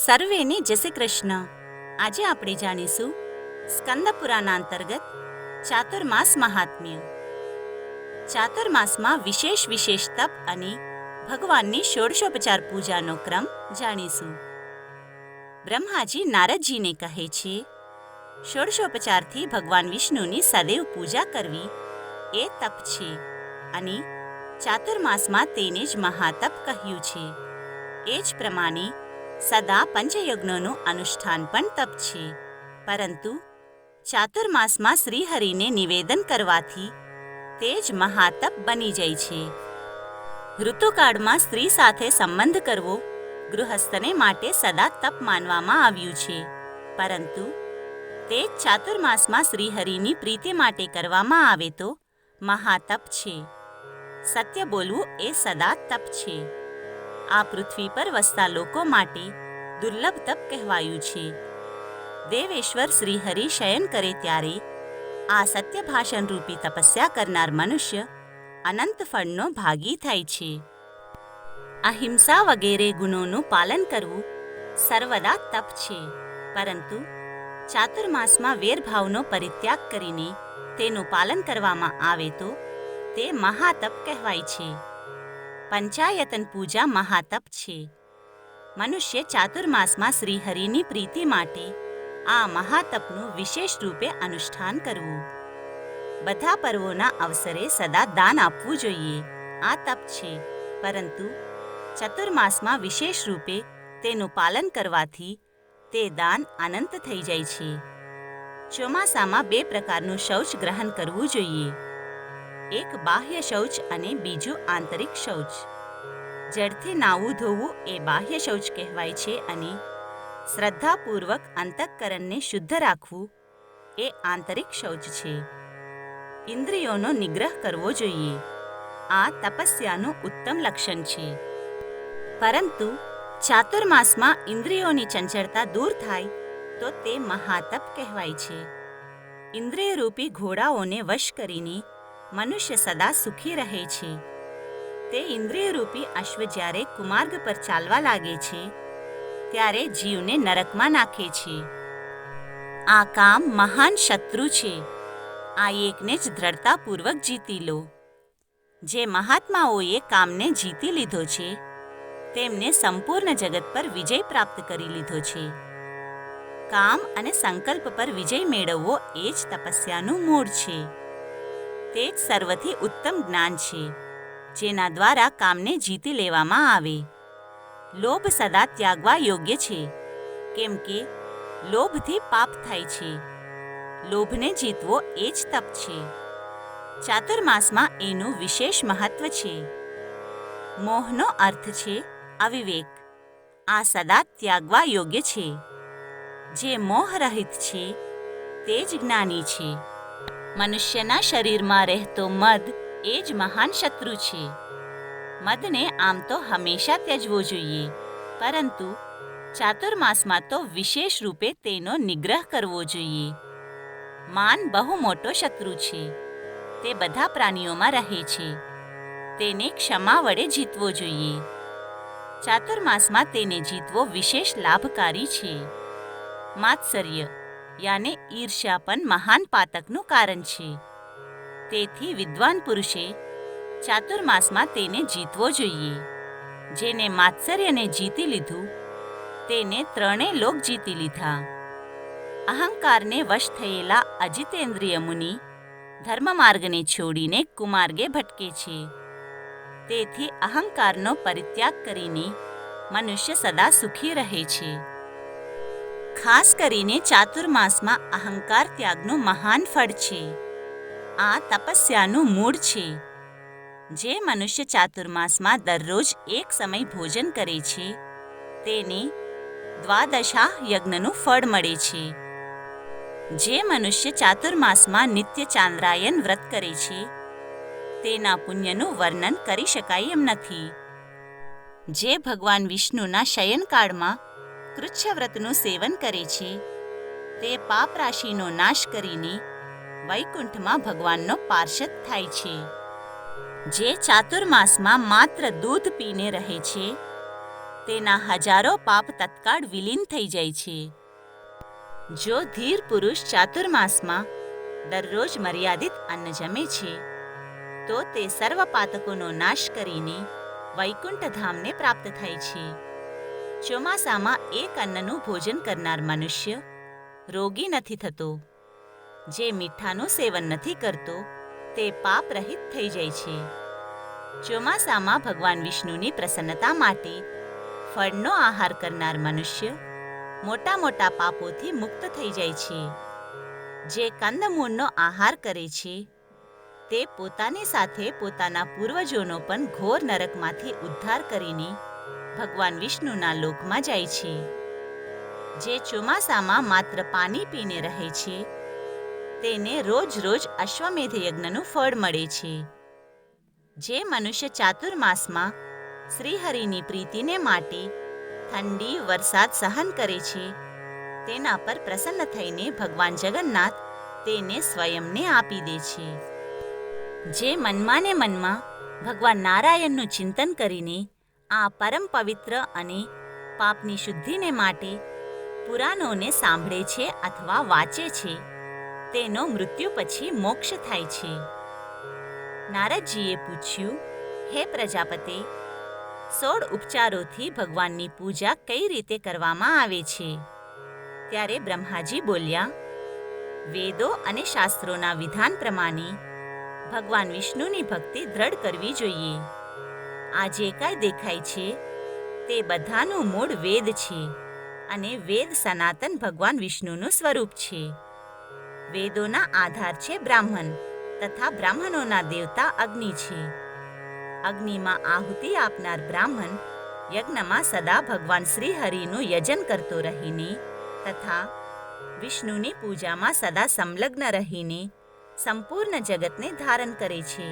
સર્વેને જય શ્રી કૃષ્ણ. આજે આપણે જાણીશું સ્કંદ પુરાણ અંતર્ગત ચાતુર્માસ મહાત્મ્ય. ચાતુર્માસમાં વિશેષ તપ અને ભગવાનની ષોડશોપચાર પૂજાનો ક્રમ જાણીશું. બ્રહ્માજી નારદજીને કહે છે, ષોડશોપચારથી ભગવાન વિષ્ણુની સદૈવ પૂજા કરવી એ તપ છે અને ચાતુર્માસમાં તેને જ મહાતપ કહ્યું છે. એ જ પ્રમાણે સદા પંચયજ્ઞોનું અનુષ્ઠાન પણ તપ છે, પરંતુ ચાતુર્માસમાં શ્રીહરિને નિવેદન કરવાથી તે જ મહાતપ બની જાય છે. ઋતુકાળમાં સ્ત્રી સાથે સંબંધ કરવો ગૃહસ્થને માટે સદા તપ માનવામાં આવ્યું છે, પરંતુ તે જ ચાતુર્માસમાં શ્રીહરિની પ્રીતિ માટે કરવામાં આવે તો મહાતપ છે. સત્ય બોલવું એ સદા તપ છે. આ પૃથ્વી પર વસતા લોકો માટે દુર્લભ તપ કહેવાયું છે. દેવેશ્વર શ્રીહરિ શયન કરે ત્યારે આ સત્ય ભાષણ રૂપી તપસ્યા કરનાર મનુષ્ય અનંત ફળનો ભાગી થાય છે. અહિંસા વગેરે ગુણોનું પાલન કરવું સર્વદા તપ છે, પરંતુ ચાતુર્માસમાં વેરભાવનો પરિત્યાગ કરીને તેનું પાલન કરવામાં આવે તો તે મહાતપ કહેવાય છે. પંચાયતન પૂજા મહાતપ છે. મનુષ્ય ચાતુર્માસમાં શ્રીહરિની પ્રીતિ માટે આ મહાતપનું વિશેષ રૂપે અનુષ્ઠાન કરવું. બધા પર્વોના અવસરે સદા દાન આપવું જોઈએ, આ તપ છે, પરંતુ ચતુર્માસમાં વિશેષ રૂપે તેનું પાલન કરવાથી તે દાન અનંત થઈ જાય છે. ચોમાસામાં 2 પ્રકારનું શૌચ ગ્રહણ કરવું જોઈએ. એક બાહ્ય શૌચ અને બીજું આંતરિક શૌચ. જળથી નાવું ધોવું એ બાહ્ય શૌચ કહેવાય છે અને શ્રદ્ધાપૂર્વક અંતઃકરણને શુદ્ધ રાખવું એ આંતરિક શૌચ છે. ઇન્દ્રિયોનો નિગ્રહ કરવો જોઈએ. આ તપસ્યાનું ઉત્તમ લક્ષણ છે. પરંતુ ચાતુર્માસમાં ઇન્દ્રિયોની ચંચળતા દૂર થાય તો તે મહાતપ કહેવાય છે. ઇન્દ્રિયરૂપી ઘોડાઓને વશ કરીને મનુષ્ય સદા સુખી રહે છે. તે ઇન્દ્રિયરૂપી અશ્વ જ્યારે કુમાર્ગ પર ચાલવા લાગે છે ત્યારે જીવને નરકમાં નાખે છે. આ કામ મહાન શત્રુ છે. આ એકને જ દ્રઢતાપૂર્વક જીતી લો. જે મહાત્માઓએ કામને જીતી લીધો છે તેમને સંપૂર્ણ જગત પર વિજય પ્રાપ્ત કરી લીધો છે. કામ અને સંકલ્પ પર વિજય મેળવવો એ જ તપસ્યાનું મૂળ છે. તે જ સર્વથી ઉત્તમ જ્ઞાન છે, જેના દ્વારા કામને જીતી લેવામાં આવે. લોભ સદા ત્યાગવા યોગ્ય છે, કેમ કે લોભથી પાપ થાય છે. લોભને જીતવો એ જ તપ છે. ચાતુર્માસમાં એનું વિશેષ મહત્વ છે. મોહનો અર્થ છે અવિવેક. આ સદા ત્યાગવા યોગ્ય છે. જે મોહરહિત છે તે જ જ્ઞાની છે. મનુષ્યના શરીરમાં રહેતો મદ એ જ મહાન શત્રુ છે. મદને આમ તો હંમેશા ત્યજવો જોઈએ, પરંતુ ચાતુર્માસમાં તો વિશેષ રૂપે તેનો નિગ્રહ કરવો જોઈએ. માન બહુ મોટો શત્રુ છે. તે બધા પ્રાણીઓમાં રહે છે. તેને ક્ષમા વડે જીતવો જોઈએ. ચાતુર્માસમાં તેને જીતવો વિશેષ લાભકારી છે. માત્સર્ય યાને ઈર્ષ્યા પણ મહાન પાતકનું કારણ છે. તેથી વિદ્વાન પુરુષે ચાતુર્માસમાં તેને જીતવો જોઈએ. જેને માત્સર્યને જીતી લીધું તેને 3 લોક જીતી લીધા. અહંકારને વશ થયેલા અજિતેન્દ્રિય મુનિ ધર્મમાર્ગને છોડીને કુમાર્ગે ભટકે છે. તેથી અહંકારનો પરિત્યાગ કરીને મનુષ્ય સદા સુખી રહે છે. ખાસ કરીને ચાતુર્માસમાં અહંકાર ત્યાગનું મહાન ફળ છે. આ તપસ્યાનું મૂળ છે. જે મનુષ્ય ચાતુર્માસમાં દરરોજ એક સમય ભોજન કરે છે તેને દ્વાદશા યજ્ઞનું ફળ મળે છે. જે મનુષ્ય ચાતુર્માસમાં નિત્ય ચાંદ્રાયન વ્રત કરે છે તેના પુણ્યનું વર્ણન કરી શકાય એમ નથી. જે ભગવાન વિષ્ણુના શયનકાળમાં કૃચ્છવ્રતનું સેવન કરે છે તે પાપ રાશિનો નાશ કરીને વૈકુંઠમાં ભગવાનનો પાર્ષદ થાય છે. જે ચાતુર્માસમાં માત્ર દૂધ પીને રહે છે તેના હજારો પાપ તત્કાળ વિલીન થઈ જાય છે. જો ધીર પુરુષ ચાતુર્માસમાં દરરોજ મર્યાદિત અન્ન જમે છે તો તે સર્વ પાતકોનો નાશ કરીને વૈકુંઠ ધામને પ્રાપ્ત થાય છે. ચોમાસામાં એક અન્નનું ભોજન કરનાર મનુષ્ય રોગી નથી થતો. જે મીઠાનું સેવન નથી કરતો તે પાપ રહિત થઈ જાય છે. ચોમાસામાં ભગવાન વિષ્ણુની પ્રસન્નતા માટે ફળનો આહાર કરનાર મનુષ્ય મોટા મોટા પાપોથી મુક્ત થઈ જાય છે. જે કંદમૂળનો આહાર કરે છે તે પોતાની સાથે પોતાના પૂર્વજોનો પણ ઘોર નરકમાંથી ઉદ્ધાર કરીને ભગવાન વિષ્ણુના લોકમાં જાય છે. જે ચોમાસામાં માત્ર પાણી પીને રહે છે તેને રોજ રોજ અશ્વમેધ યજ્ઞનું ફળ મળે છે. જે મનુષ્ય ચાતુર્માસમાં શ્રીહરિની પ્રીતિને માટે ઠંડી વરસાદ સહન કરે છે તેના પર પ્રસન્ન થઈને ભગવાન જગન્નાથ તેને સ્વયંને આપી દે છે. જે મનમાં ને મનમાં ભગવાન નારાયણનું ચિંતન કરીને આ પરમ પવિત્ર અને પાપની શુદ્ધિને માટે પુરાણોને સાંભળે છે અથવા વાંચે છે તેનો મૃત્યુ પછી મોક્ષ થાય છે. નારદજીએ પૂછ્યું, હે પ્રજાપતે, 16 ઉપચારોથી ભગવાનની પૂજા કઈ રીતે કરવામાં આવે છે? ત્યારે બ્રહ્માજી બોલ્યા, વેદો અને શાસ્ત્રોના વિધાન પ્રમાણે ભગવાન વિષ્ણુની ભક્તિ દ્રઢ કરવી જોઈએ. આ જે કાંઈ દેખાય છે તે બધાનું મૂળ વેદ છે અને વેદ સનાતન ભગવાન વિષ્ણુનું સ્વરૂપ છે. વેદોના આધાર છે બ્રાહ્મણ તથા બ્રાહ્મણોના દેવતા અગ્નિ છે. અગ્નિમાં આહુતિ આપનાર બ્રાહ્મણ યજ્ઞમાં સદા ભગવાન શ્રી હરિનું યજન કરતો રહીને તથા વિષ્ણુની પૂજામાં સદા સંલગ્ન રહીને સંપૂર્ણ જગતને ધારણ કરે છે.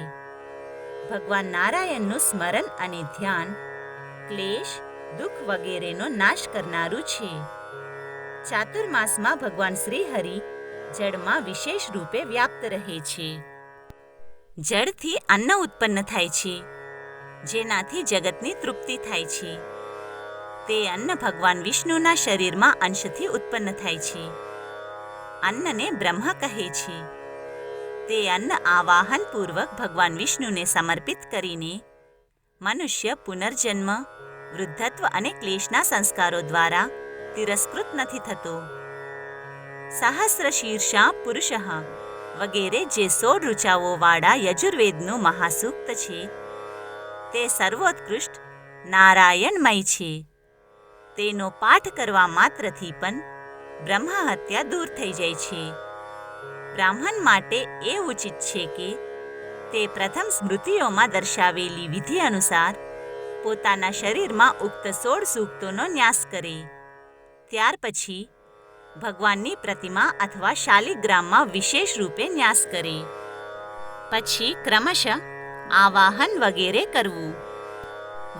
ભગવાન નારાયણનું સ્મરણ અને ધ્યાન ક્લેશ, દુઃખ વગેરેનો નાશ કરનારું છે. ચાતુર્માસમાં ભગવાન શ્રી હરિ જળમાં વિશેષ રૂપે વ્યાપ્ત રહે છે. જળથી અન્ન ઉત્પન્ન થાય છે જેનાથી જગતની તૃપ્તિ થાય છે. તે અન્ન ભગવાન વિષ્ણુના શરીરમાં અંશથી ઉત્પન્ન થાય છે. અન્નને બ્રહ્મ કહે છે. તે અન્ન આવાહનપૂર્વક ભગવાન વિષ્ણુને સમર્પિત કરીને મનુષ્ય પુનર્જન્મ, વૃદ્ધત્વ અને ક્લેશના સંસ્કારો દ્વારા તિરસ્કૃત નથી થતો. સહસ્રશીર્ષા પુરુષ વગેરે જે 16 ઋચાઓવાળા યજુર્વેદનું મહાસૂક્ત છે તે સર્વોત્કૃષ્ટ નારાયણમય છે. તેનો પાઠ કરવા માત્રથી પણ બ્રહ્મ હત્યા દૂર થઈ જાય છે. બ્રાહ્મણ માટે એ ઉચિત છે કે તે પ્રથમ સ્મૃતિઓમાં દર્શાવેલી વિધિ અનુસાર પોતાના શરીરમાં ઉક્ત 16 સૂક્તોનો ન્યાસ કરે. ત્યાર પછી ભગવાનની પ્રતિમા અથવા શાલિગ્રામમાં વિશેષ રૂપે ન્યાસ કરે. પછી ક્રમશઃ આવાહન વગેરે કરવું.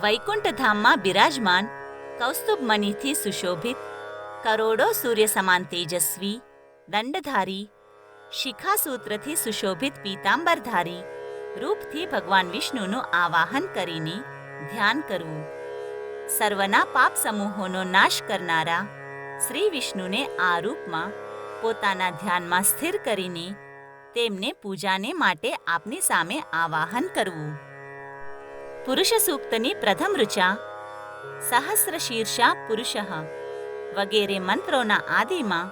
વૈકુંઠ ધામમાં બિરાજમાન કૌસ્તુભ મણિથી સુશોભિત, કરોડો સૂર્ય સમાન તેજસ્વી, દંડધારી, શિખાસૂત્રથી સુશોભિત પીતાંબરધારી રૂપથી ભગવાન વિષ્ણુનું આવાહન કરીને ધ્યાન કરવું. સર્વના પાપ સમૂહોનો નાશ કરનારા શ્રી વિષ્ણુને આ રૂપમાં પોતાના ધ્યાનમાં સ્થિર કરીને તેમને પૂજાને માટે આપની સામે આવાહન કરવું. પુરુષ સૂક્તની પ્રથમ ઋચા સહસ્રશીર્ષા પુરુષ વગેરે મંત્રોના આદિમાં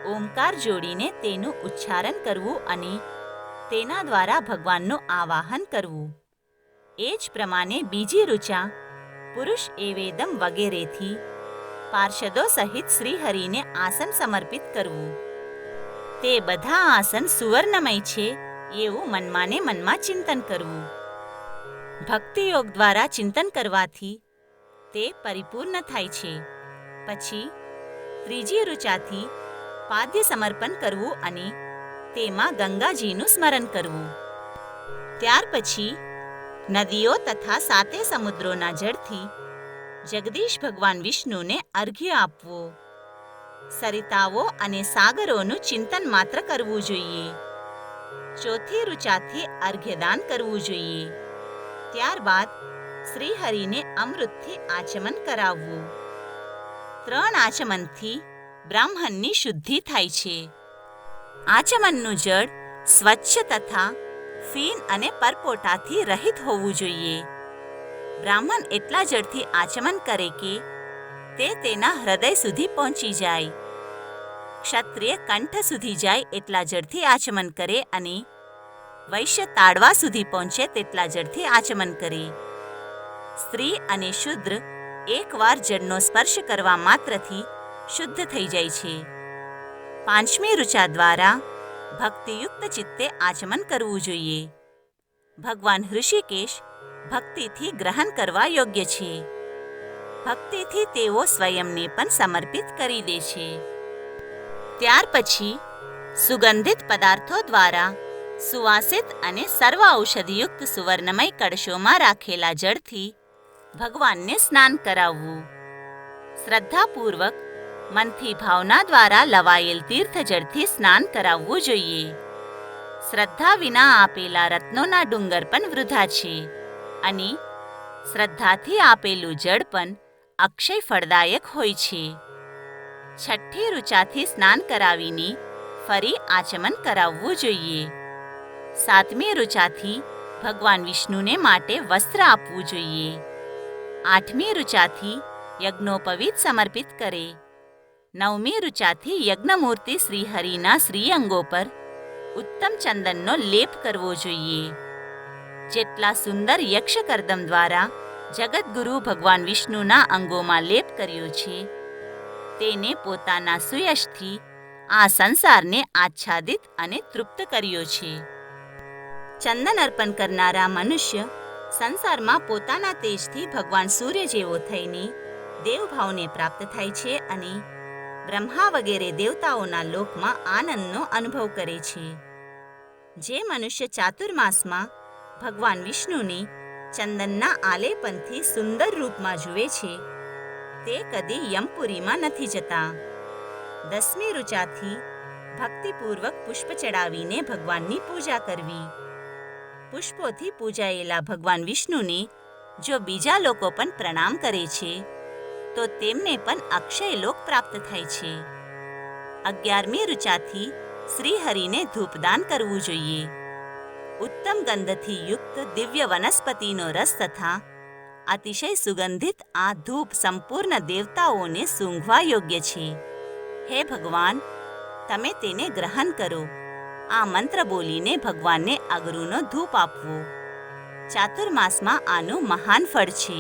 ઓમકાર જોડીને તેનું ઉચ્ચારણ કરવું અને તેના દ્વારા ભગવાનનું આવાહન કરવું. એ જ પ્રમાણે બીજી ઋચા પુરુષ એવેદમ વગેરેથી પાર્ષદો સહિત શ્રીહરિને આસન સમર્પિત કરવું. તે બધા આસન સુવર્ણમય છે એવું મનમાં ને મનમાં ચિંતન કરવું. ભક્તિયોગ દ્વારા ચિંતન કરવાથી તે પરિપૂર્ણ થાય છે. પછી ત્રીજી ઋચાથી પાદ્ય સમર્પણ કરવું અને તેમાં ગંગાજીનું સ્મરણ કરવું. ત્યાર પછી નદીઓ તથા 7 સમુદ્રોના જળથી જગદીશ ભગવાન વિષ્ણુને અર્ઘ્ય આપવો. સરિતાઓ અને સાગરોનું ચિંતન માત્ર કરવું જોઈએ. ચોથી ઋચાથી અર્ઘ્યદાન કરવું જોઈએ. ત્યારબાદ શ્રીહરિને અમૃતથી આચમન કરાવવું. 3 આચમનથી બ્રાહ્મણની શુદ્ધિ થાય છે. આચમનનું જળ સ્વચ્છ તથા ફીણ અને પરપોટાથી રહિત હોવું જોઈએ. બ્રાહ્મણ એટલા જળથી આચમન કરે કે તે તેના હૃદય સુધી પહોંચી જાય. ક્ષત્રિય કંઠ સુધી જાય એટલા જળથી આચમન કરે અને વૈશ્ય તાળવા સુધી પહોંચે તેટલા જળથી આચમન કરે. સ્ત્રી અને શૂદ્ર એકવાર જળનો સ્પર્શ કરવા માત્રથી શુદ્ધ થઈ જાય છે. 5મી ઋચા દ્વારા ભક્તિયુક્ત ચિત્તે આચમન કરવું જોઈએ. ભગવાન ઋષિકેશ ભક્તિથી ગ્રહણ કરવા યોગ્ય છે. ભક્તિથી તેઓ સ્વયંને પણ સમર્પિત કરી દે છે. ત્યાર પછી સુગંધિત પદાર્થો દ્વારા સુવાસિત અને સર્વ ઔષધિયુક્ત સુવર્ણમય કળશોમાં રાખેલા જળથી ભગવાનને સ્નાન કરાવવું. શ્રદ્ધાપૂર્વક મનથી ભાવના દ્વારા લવાયેલ તીર્થ જળથી સ્નાન કરાવવું જોઈએ. શ્રદ્ધા વિના આપેલા રત્નોના ડુંગર પણ વૃથા છે અને શ્રદ્ધાથી આપેલું જળ પણ અક્ષય ફળદાયક હોય છે. 6ઠ્ઠી ઋચાથી સ્નાન કરાવીને ફરી આચમન કરાવવું જોઈએ. 7મી ઋચાથી ભગવાન વિષ્ણુને માટે વસ્ત્ર આપવું જોઈએ. 8મી ઋચાથી યજ્ઞોપવીત સમર્પિત કરે. 9મી ઋચાથી યજ્ઞમૂર્તિ શ્રીહરિના શ્રીઅંગો પર ઉત્તમ ચંદનનો લેપ કરવો જોઈએ. જેટલા સુંદર યક્ષકર્દમ દ્વારા જગતગુરુ ભગવાન વિષ્ણુના અંગોમાં લેપ કર્યો છે તેને પોતાના સુયશથી આ સંસારને આચ્છાદિત અને તૃપ્ત કર્યો છે. ચંદન અર્પણ કરનારા મનુષ્ય સંસારમાં પોતાના તેજથી ભગવાન સૂર્ય જેવો થઈને દેવભાવને પ્રાપ્ત થાય છે અને બ્રહ્મા વગેરે દેવતાઓના લોકમાં આનંદનો અનુભવ કરે છે. જે મનુષ્ય ચાતુર્માસમાં ભગવાન વિષ્ણુને ચંદનના આલેપનથી સુંદર રૂપમાં જુએ છે તે કદી યમપુરીમાં નથી જતા. 10મી ઋચાથી ભક્તિપૂર્વક પુષ્પ ચડાવીને ભગવાનની પૂજા કરવી. પુષ્પોથી પૂજાયેલા ભગવાન વિષ્ણુને જો બીજા લોકો પણ પ્રણામ કરે છે તો તેમને પણ અક્ષય લોક પ્રાપ્ત થાય છે. 11મી ઋચાથી શ્રીહરિને ધૂપદાન કરવું જોઈએ. ઉત્તમ ગંધથી યુક્ત દિવ્ય વનસ્પતિનો રસ તથા અતિશય સુગંધિત આ ધૂપ સંપૂર્ણ દેવતાઓને સૂંઘવા યોગ્ય છે. હે ભગવાન, તમે તેને ગ્રહણ કરો. આ મંત્ર બોલીને ભગવાનને અગરુનો ધૂપ આપવો. ચાતુર્માસમાં આનું મહાન ફળ છે.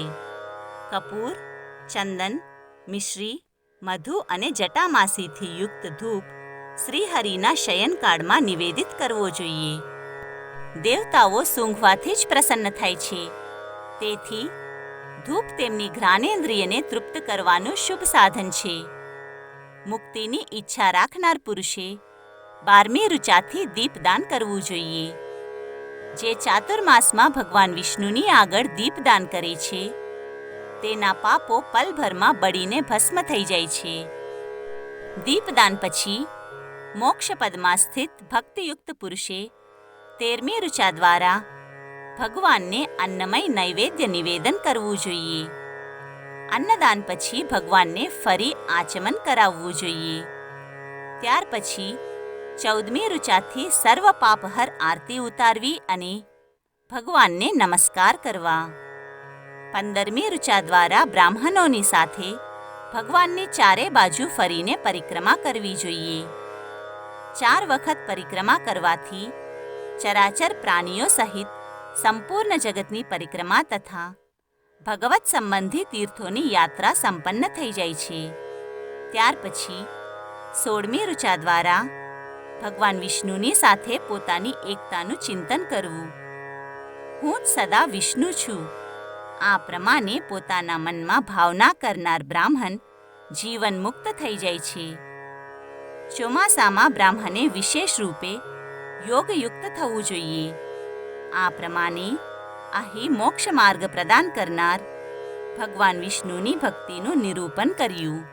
કપૂર, ચંદન, મિશ્રી, મધુ અને જટામાસીથી યુક્ત ધૂપ શ્રીહરિના શયનકાળમાં નિવેદિત કરવો જોઈએ. દેવતાઓ સૂંઘવાથી જ પ્રસન્ન થાય છે. તેથી ધૂપ તેમની ઘ્રાણેન્દ્રિયને તૃપ્ત કરવાનું શુભ સાધન છે. મુક્તિની ઈચ્છા રાખનાર પુરુષે 12મી ઋચાથી દીપદાન કરવું જોઈએ. જે ચાતુર્માસમાં ભગવાન વિષ્ણુની આગળ દીપદાન કરે છે તેના પાપો પલભરમાં બળીને ભસ્મ થઈ જાય છે. દીપદાન પછી મોક્ષપદમાં સ્થિત ભક્તિયુક્ત પુરુષે 13મી ઋચા દ્વારા ભગવાનને અન્નમય નૈવેદ્ય નિવેદન કરવું જોઈએ. અન્નદાન પછી ભગવાનને ફરી આચમન કરાવવું જોઈએ. ત્યાર પછી 14મી ઋચાથી સર્વ પાપહર આરતી ઉતારવી અને ભગવાનને નમસ્કાર કરવા. 15મી ઋચા દ્વારા બ્રાહ્મણોની સાથે ભગવાનની ચારે બાજુ ફરીને પરિક્રમા કરવી જોઈએ. 4 વખત પરિક્રમા કરવાથી ચરાચર પ્રાણીઓ સહિત સંપૂર્ણ જગતની પરિક્રમા તથા ભગવત સંબંધી તીર્થોની યાત્રા સંપન્ન થઈ જાય છે. ત્યાર પછી 16મી ઋચા દ્વારા ભગવાન વિષ્ણુની સાથે પોતાની એકતાનું ચિંતન કરવું. હું જ સદા વિષ્ણુ છું. આ પ્રમાણે પોતાના મનમાં ભાવના કરનાર બ્રાહ્મણ જીવન મુક્ત થઈ જાય છે. ચોમાસામાં બ્રાહ્મણે વિશેષ રૂપે યોગયુક્ત થવું જોઈએ. આ પ્રમાણે અહીં મોક્ષ માર્ગ પ્રદાન કરનાર ભગવાન વિષ્ણુની ભક્તિનું નિરૂપણ કર્યું.